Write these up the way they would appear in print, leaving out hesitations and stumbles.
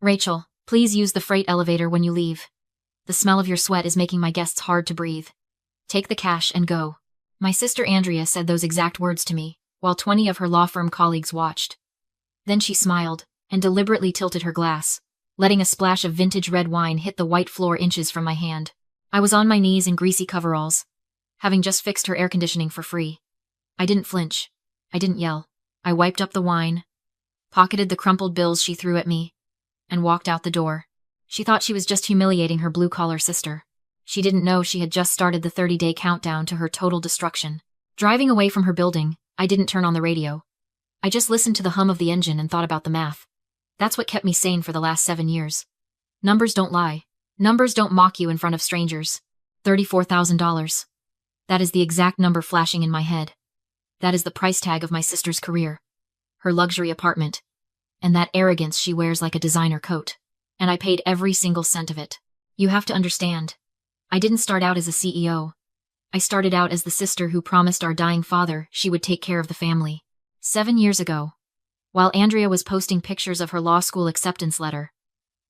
Rachel, please use the freight elevator when you leave. The smell of your sweat is making my guests hard to breathe. Take the cash and go. My sister Andrea said those exact words to me, while 20 of her law firm colleagues watched. Then she smiled, and deliberately tilted her glass, letting a splash of vintage red wine hit the white floor inches from my hand. I was on my knees in greasy coveralls, having just fixed her air conditioning for free. I didn't flinch. I didn't yell. I wiped up the wine, pocketed the crumpled bills she threw at me, and walked out the door. She thought she was just humiliating her blue-collar sister. She didn't know she had just started the 30-day countdown to her total destruction. Driving away from her building, I didn't turn on the radio. I just listened to the hum of the engine and thought about the math. That's what kept me sane for the last 7 years. Numbers don't lie. Numbers don't mock you in front of strangers. $34,000. That is the exact number flashing in my head. That is the price tag of my sister's career, her luxury apartment, and that arrogance she wears like a designer coat. And I paid every single cent of it. You have to understand. I didn't start out as a CEO. I started out as the sister who promised our dying father she would take care of the family. 7 years ago, while Andrea was posting pictures of her law school acceptance letter,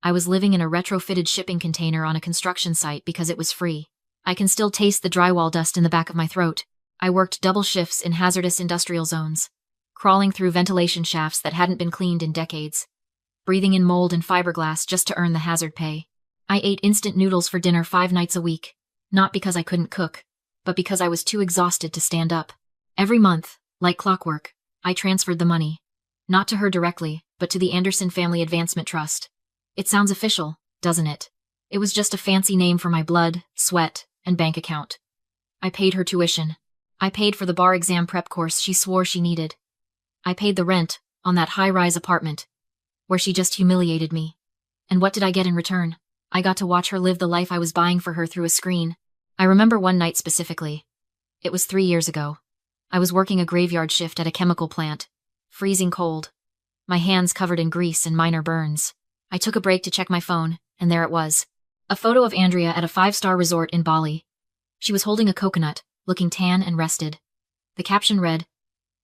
I was living in a retrofitted shipping container on a construction site because it was free. I can still taste the drywall dust in the back of my throat. I worked double shifts in hazardous industrial zones, crawling through ventilation shafts that hadn't been cleaned in decades, breathing in mold and fiberglass just to earn the hazard pay. I ate instant noodles for dinner 5 nights a week, not because I couldn't cook, but because I was too exhausted to stand up. Every month, like clockwork, I transferred the money, not to her directly, but to the Anderson Family Advancement Trust. It sounds official, doesn't it? It was just a fancy name for my blood, sweat, and bank account. I paid her tuition. I paid for the bar exam prep course she swore she needed. I paid the rent on that high-rise apartment, where she just humiliated me. And what did I get in return? I got to watch her live the life I was buying for her through a screen. I remember one night specifically. It was 3 years ago. I was working a graveyard shift at a chemical plant, freezing cold, my hands covered in grease and minor burns. I took a break to check my phone, and there it was. A photo of Andrea at a 5-star resort in Bali. She was holding a coconut, looking tan and rested. The caption read,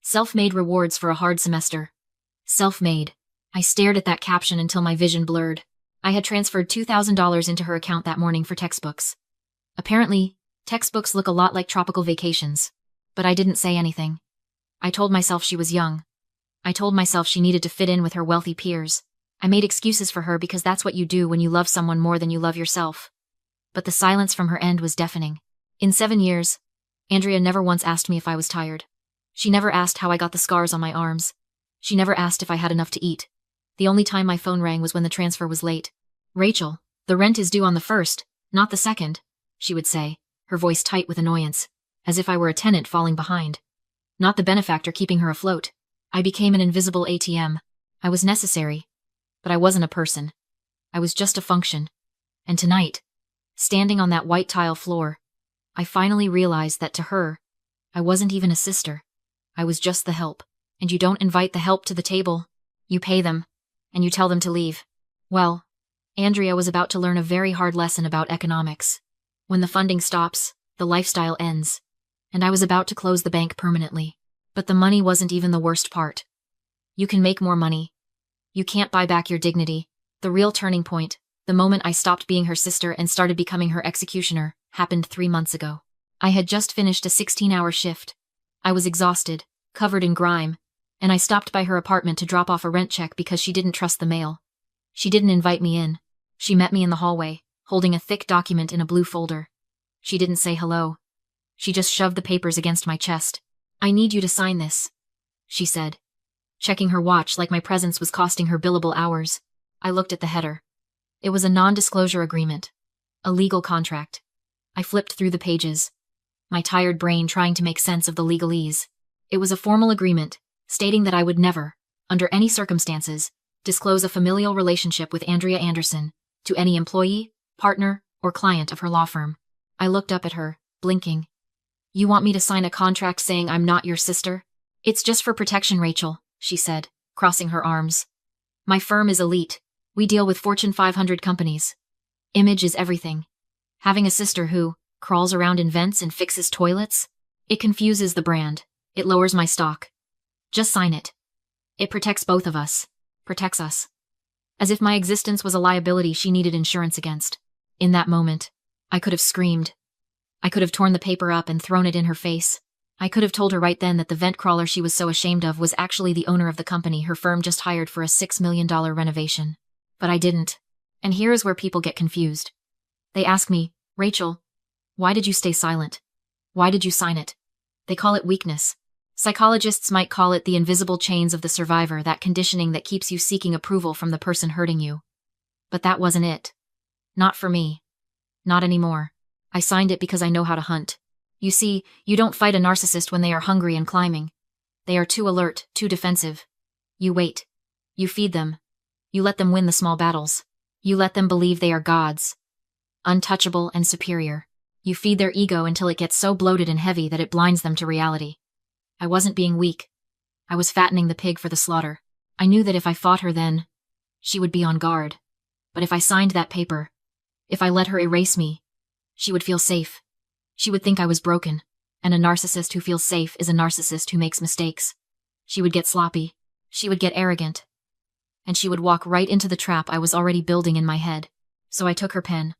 "Self-made rewards for a hard semester." Self-made. I stared at that caption until my vision blurred. I had transferred $2,000 into her account that morning for textbooks. Apparently, textbooks look a lot like tropical vacations. But I didn't say anything. I told myself she was young. I told myself she needed to fit in with her wealthy peers. I made excuses for her because that's what you do when you love someone more than you love yourself. But the silence from her end was deafening. In 7 years, Andrea never once asked me if I was tired. She never asked how I got the scars on my arms. She never asked if I had enough to eat. The only time my phone rang was when the transfer was late. "Rachel, the rent is due on the 1st, not the 2nd, she would say, her voice tight with annoyance, as if I were a tenant falling behind. Not the benefactor keeping her afloat. I became an invisible ATM. I was necessary, but I wasn't a person. I was just a function. And tonight, standing on that white tile floor, I finally realized that to her, I wasn't even a sister. I was just the help. And you don't invite the help to the table. You pay them, and you tell them to leave. Well, Andrea was about to learn a very hard lesson about economics. When the funding stops, the lifestyle ends. And I was about to close the bank permanently. But the money wasn't even the worst part. You can make more money. You can't buy back your dignity. The real turning point, the moment I stopped being her sister and started becoming her executioner, happened 3 months ago. I had just finished a 16-hour shift. I was exhausted, covered in grime, and I stopped by her apartment to drop off a rent check because she didn't trust the mail. She didn't invite me in. She met me in the hallway, holding a thick document in a blue folder. She didn't say hello. She just shoved the papers against my chest. "I need you to sign this," she said, checking her watch like my presence was costing her billable hours. I looked at the header. It was a non-disclosure agreement. A legal contract. I flipped through the pages, my tired brain trying to make sense of the legalese. It was a formal agreement, stating that I would never, under any circumstances, disclose a familial relationship with Andrea Anderson to any employee, partner, or client of her law firm. I looked up at her, blinking. "You want me to sign a contract saying I'm not your sister?" "It's just for protection, Rachel," she said, crossing her arms. "My firm is elite. We deal with Fortune 500 companies. Image is everything. Having a sister who crawls around in vents and fixes toilets? It confuses the brand. It lowers my stock. Just sign it. It protects both of us. Protects us." as if my existence was a liability she needed insurance against. In that moment, I could have screamed. I could have torn the paper up and thrown it in her face. I could have told her right then that the vent crawler she was so ashamed of was actually the owner of the company her firm just hired for a $6 million renovation. But I didn't. And here is where people get confused. They ask me, Rachel, why did you stay silent? Why did you sign it? They call it weakness. Psychologists might call it the invisible chains of the survivor, that conditioning that keeps you seeking approval from the person hurting you. But that wasn't it. Not for me. Not anymore. I signed it because I know how to hunt. You see, you don't fight a narcissist when they are hungry and climbing. They are too alert, too defensive. You wait. You feed them. You let them win the small battles. You let them believe they are gods. Untouchable and superior. You feed their ego until it gets so bloated and heavy that it blinds them to reality. I wasn't being weak. I was fattening the pig for the slaughter. I knew that if I fought her then, she would be on guard. But if I signed that paper, if I let her erase me, she would feel safe. She would think I was broken, and a narcissist who feels safe is a narcissist who makes mistakes. She would get sloppy. She would get arrogant. And she would walk right into the trap I was already building in my head. So I took her pen.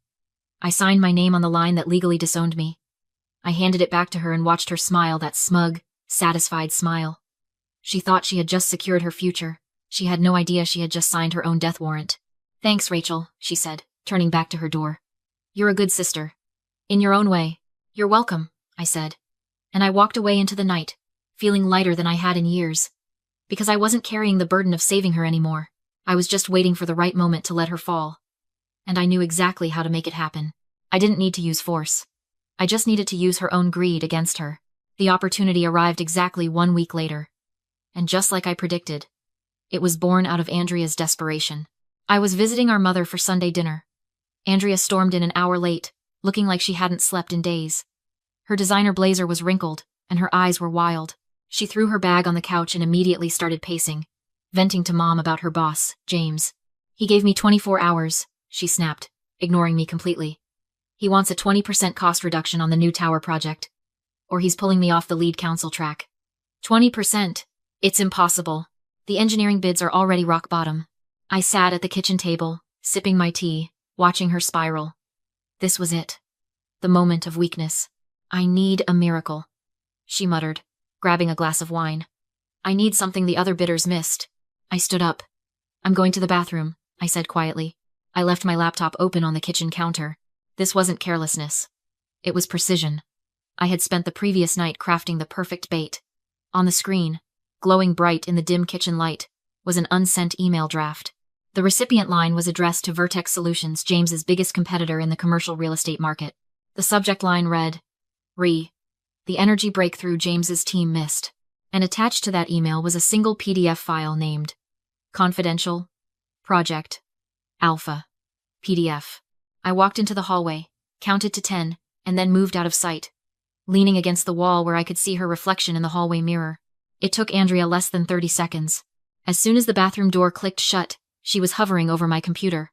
I signed my name on the line that legally disowned me. I handed it back to her and watched her smile, that smug, satisfied smile. She thought she had just secured her future. She had no idea she had just signed her own death warrant. Thanks, Rachel, she said, turning back to her door. You're a good sister. In your own way. You're welcome, I said. And I walked away into the night, feeling lighter than I had in years. Because I wasn't carrying the burden of saving her anymore. I was just waiting for the right moment to let her fall. And I knew exactly how to make it happen. I didn't need to use force. I just needed to use her own greed against her. The opportunity arrived exactly 1 week later. And just like I predicted, it was born out of Andrea's desperation. I was visiting our mother for Sunday dinner. Andrea stormed in an hour late, looking like she hadn't slept in days. Her designer blazer was wrinkled, and her eyes were wild. She threw her bag on the couch and immediately started pacing, venting to Mom about her boss, James. He gave me 24 hours, she snapped, ignoring me completely. He wants a 20% cost reduction on the new tower project. Or he's pulling me off the lead council track. 20%? It's impossible. The engineering bids are already rock bottom. I sat at the kitchen table, sipping my tea, watching her spiral. This was it. The moment of weakness. I need a miracle, she muttered, grabbing a glass of wine. I need something the other bidders missed. I stood up. I'm going to the bathroom, I said quietly. I left my laptop open on the kitchen counter. This wasn't carelessness. It was precision. I had spent the previous night crafting the perfect bait. On the screen, glowing bright in the dim kitchen light, was an unsent email draft. The recipient line was addressed to Vertex Solutions, James's biggest competitor in the commercial real estate market. The subject line read, the energy breakthrough James's team missed. And attached to that email was a single PDF file named Confidential Project Alpha PDF. I walked into the hallway, counted to 10, and then moved out of sight, leaning against the wall where I could see her reflection in the hallway mirror. It took Andrea less than 30 seconds. As soon as the bathroom door clicked shut, she was hovering over my computer.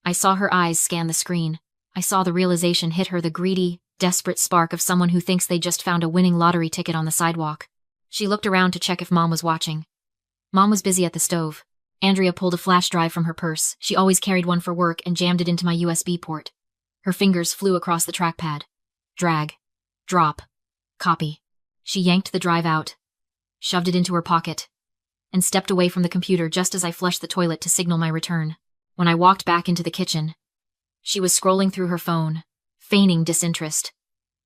I saw her eyes scan the screen. I saw the realization hit her, the greedy, desperate spark of someone who thinks they just found a winning lottery ticket on the sidewalk. She looked around to check if Mom was watching. Mom was busy at the stove. Andrea pulled a flash drive from her purse. She always carried one for work, and jammed it into my USB port. Her fingers flew across the trackpad. Drag. Drop. Copy. She yanked the drive out, shoved it into her pocket, and stepped away from the computer just as I flushed the toilet to signal my return. When I walked back into the kitchen, she was scrolling through her phone, feigning disinterest.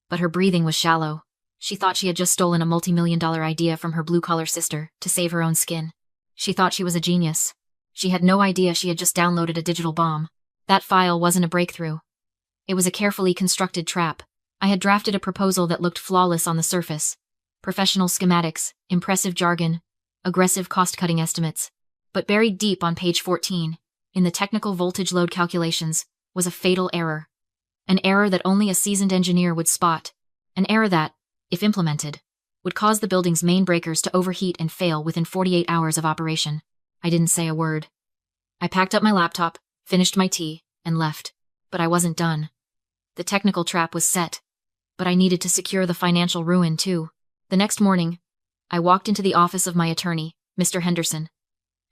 But her breathing was shallow. She thought she had just stolen a multi-million-dollar idea from her blue-collar sister to save her own skin. She thought she was a genius. She had no idea she had just downloaded a digital bomb. That file wasn't a breakthrough. It was a carefully constructed trap. I had drafted a proposal that looked flawless on the surface. Professional schematics, impressive jargon, aggressive cost-cutting estimates. But buried deep on page 14, in the technical voltage load calculations, was a fatal error. An error that only a seasoned engineer would spot. An error that, if implemented, would cause the building's main breakers to overheat and fail within 48 hours of operation. I didn't say a word. I packed up my laptop, finished my tea, and left. But I wasn't done. The technical trap was set. But I needed to secure the financial ruin, too. The next morning, I walked into the office of my attorney, Mr. Henderson.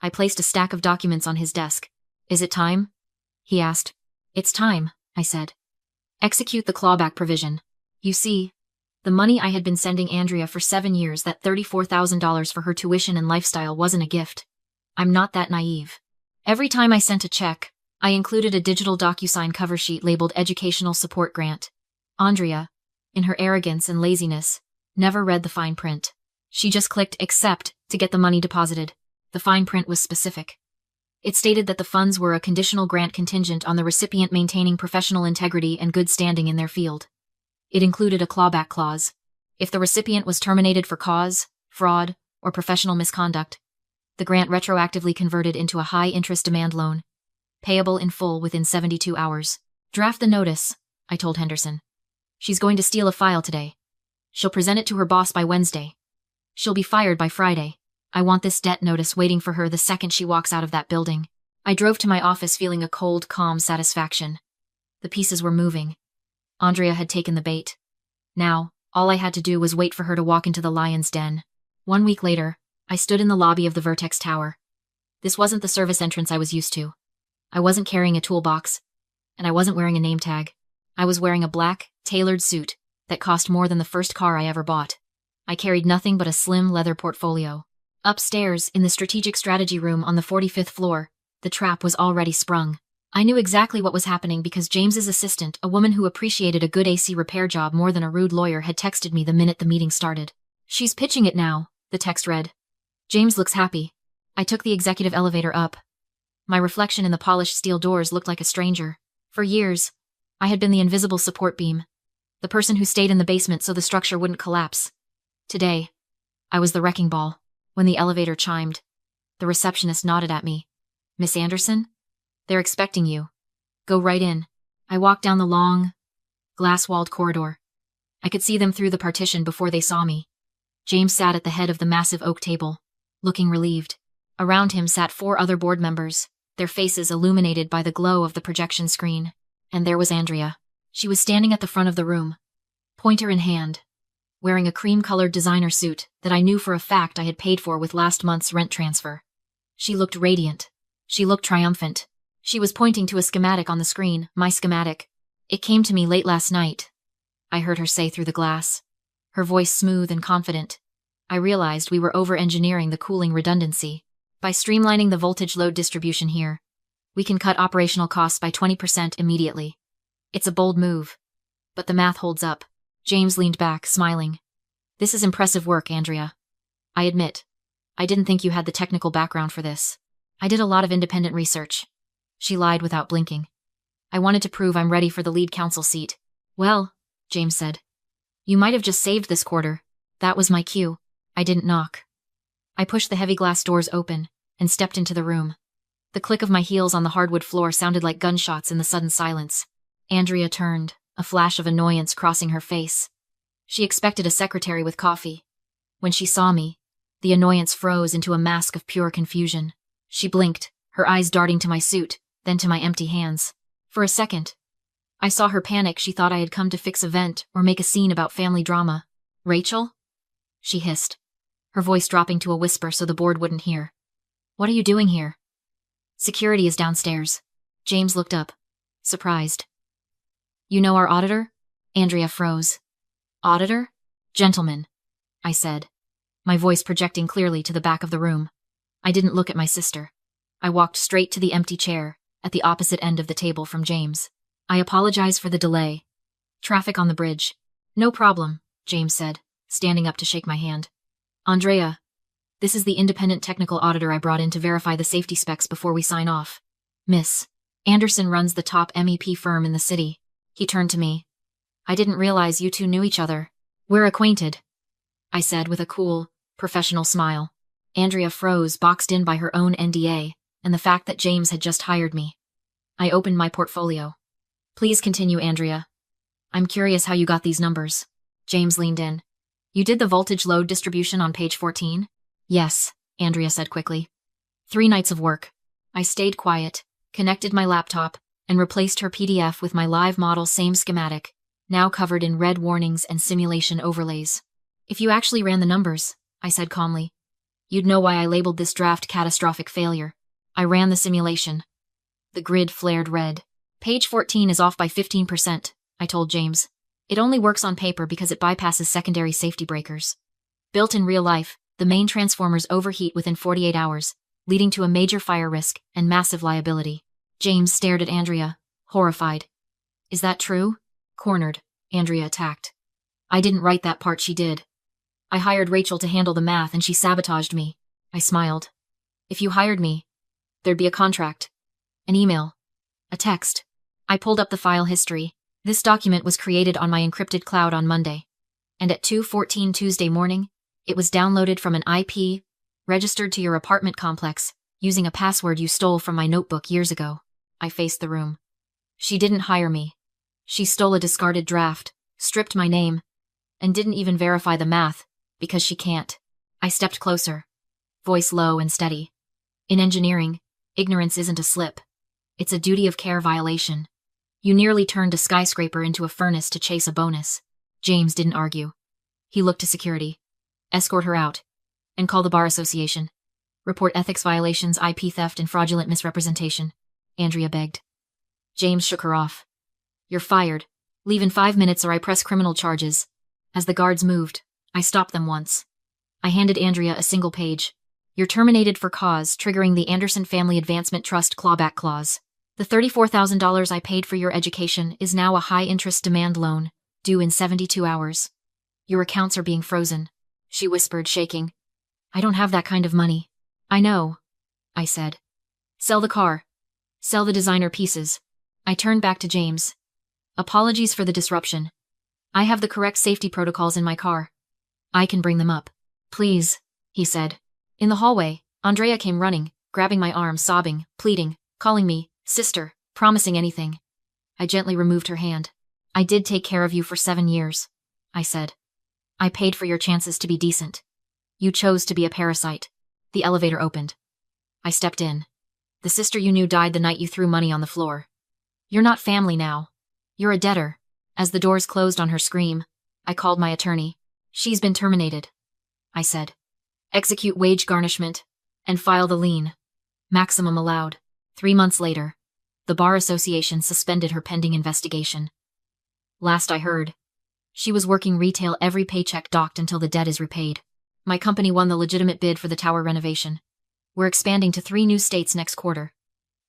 I placed a stack of documents on his desk. Is it time? He asked. It's time, I said. Execute the clawback provision. You see, the money I had been sending Andrea for 7 years, that $34,000 for her tuition and lifestyle, wasn't a gift. I'm not that naive. Every time I sent a check, I included a digital DocuSign cover sheet labeled Educational Support Grant. Andrea, in her arrogance and laziness, never read the fine print. She just clicked accept to get the money deposited. The fine print was specific. It stated that the funds were a conditional grant contingent on the recipient maintaining professional integrity and good standing in their field. It included a clawback clause. If the recipient was terminated for cause, fraud, or professional misconduct, the grant retroactively converted into a high-interest demand loan, payable in full within 72 hours. Draft the notice, I told Henderson. She's going to steal a file today. She'll present it to her boss by Wednesday. She'll be fired by Friday. I want this debt notice waiting for her the second she walks out of that building. I drove to my office feeling a cold, calm satisfaction. The pieces were moving. Andrea had taken the bait. Now, all I had to do was wait for her to walk into the lion's den. 1 week later, I stood in the lobby of the Vertex Tower. This wasn't the service entrance I was used to. I wasn't carrying a toolbox, and I wasn't wearing a name tag. I was wearing a black, tailored suit that cost more than the first car I ever bought. I carried nothing but a slim leather portfolio. Upstairs, in the strategic strategy room on the 45th floor, the trap was already sprung. I knew exactly what was happening because James's assistant, a woman who appreciated a good AC repair job more than a rude lawyer, had texted me the minute the meeting started. She's pitching it now, the text read. James looks happy. I took the executive elevator up. My reflection in the polished steel doors looked like a stranger. For years, I had been the invisible support beam, the person who stayed in the basement so the structure wouldn't collapse. Today, I was the wrecking ball. When the elevator chimed, the receptionist nodded at me. Miss Anderson? They're expecting you. Go right in. I walked down the long, glass-walled corridor. I could see them through the partition before they saw me. James sat at the head of the massive oak table, looking relieved. Around him sat 4 other board members, their faces illuminated by the glow of the projection screen. And there was Andrea. She was standing at the front of the room, pointer in hand, wearing a cream-colored designer suit that I knew for a fact I had paid for with last month's rent transfer. She looked radiant. She looked triumphant. She was pointing to a schematic on the screen, my schematic. It came to me late last night, I heard her say through the glass, her voice smooth and confident. I realized we were over-engineering the cooling redundancy. By streamlining the voltage load distribution here, we can cut operational costs by 20% immediately. It's a bold move, but the math holds up. James leaned back, smiling. This is impressive work, Andrea. I admit, I didn't think you had the technical background for this. I did a lot of independent research. She lied without blinking. I wanted to prove I'm ready for the lead counsel seat. Well, James said, you might have just saved this quarter. That was my cue. I didn't knock. I pushed the heavy glass doors open and stepped into the room. The click of my heels on the hardwood floor sounded like gunshots in the sudden silence. Andrea turned, a flash of annoyance crossing her face. She expected a secretary with coffee. When she saw me, the annoyance froze into a mask of pure confusion. She blinked, her eyes darting to my suit, then to my empty hands. For a second, I saw her panic. She thought I had come to fix a vent or make a scene about family drama. Rachel? She hissed, her voice dropping to a whisper so the board wouldn't hear. What are you doing here? Security is downstairs. James looked up, surprised. You know our auditor? Andrea froze. Auditor? Gentleman, I said, my voice projecting clearly to the back of the room. I didn't look at my sister. I walked straight to the empty chair at the opposite end of the table from James. I apologize for the delay. Traffic on the bridge. No problem, James said, standing up to shake my hand. Andrea, this is the independent technical auditor I brought in to verify the safety specs before we sign off. Miss Anderson runs the top MEP firm in the city. He turned to me. I didn't realize you two knew each other. We're acquainted, I said with a cool, professional smile. Andrea froze, boxed in by her own NDA and the fact that James had just hired me. I opened my portfolio. Please continue, Andrea. I'm curious how you got these numbers. James leaned in. You did the voltage load distribution on page 14? Yes, Andrea said quickly. 3 nights of work. I stayed quiet, connected my laptop, and replaced her PDF with my live model, same schematic, now covered in red warnings and simulation overlays. If you actually ran the numbers, I said calmly, you'd know why I labeled this draft catastrophic failure. I ran the simulation. The grid flared red. Page 14 is off by 15%, I told James. It only works on paper because it bypasses secondary safety breakers. Built in real life, the main transformers overheat within 48 hours, leading to a major fire risk and massive liability. James stared at Andrea, horrified. Is that true? Cornered, Andrea attacked. I didn't write that part, she did. I hired Rachel to handle the math and she sabotaged me. I smiled. If you hired me, there'd be a contract, an email, a text. I pulled up the file history. This document was created on my encrypted cloud on Monday. And at 2:14 Tuesday morning, it was downloaded from an IP registered to your apartment complex using a password you stole from my notebook years ago. I faced the room. She didn't hire me. She stole a discarded draft, stripped my name, and didn't even verify the math, because she can't. I stepped closer, voice low and steady. In engineering, ignorance isn't a slip. It's a duty of care violation. You nearly turned a skyscraper into a furnace to chase a bonus. James didn't argue. He looked to security. Escort her out. And call the bar association. Report ethics violations, IP theft, and fraudulent misrepresentation, Andrea begged. James shook her off. You're fired. Leave in 5 minutes or I press criminal charges. As the guards moved, I stopped them once. I handed Andrea a single page. You're terminated for cause, triggering the Anderson Family Advancement Trust clawback clause. The $34,000 I paid for your education is now a high-interest demand loan, due in 72 hours. Your accounts are being frozen, she whispered, shaking. I don't have that kind of money. I know, I said. Sell the car. Sell the designer pieces. I turned back to James. Apologies for the disruption. I have the correct safety protocols in my car. I can bring them up. Please, he said. In the hallway, Andrea came running, grabbing my arm, sobbing, pleading, calling me sister, promising anything. I gently removed her hand. I did take care of you for 7 years, I said. I paid for your chances to be decent. You chose to be a parasite. The elevator opened. I stepped in. The sister you knew died the night you threw money on the floor. You're not family now. You're a debtor. As the doors closed on her scream, I called my attorney. She's been terminated, I said. Execute wage garnishment and file the lien. Maximum allowed. 3 months later, the Bar Association suspended her pending investigation. Last I heard, she was working retail, every paycheck docked until the debt is repaid. My company won the legitimate bid for the tower renovation. We're expanding to 3 new states next quarter.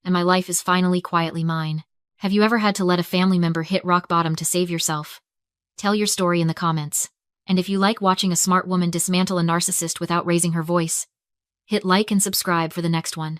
And my life is finally quietly mine. Have you ever had to let a family member hit rock bottom to save yourself? Tell your story in the comments. And if you like watching a smart woman dismantle a narcissist without raising her voice, hit like and subscribe for the next one.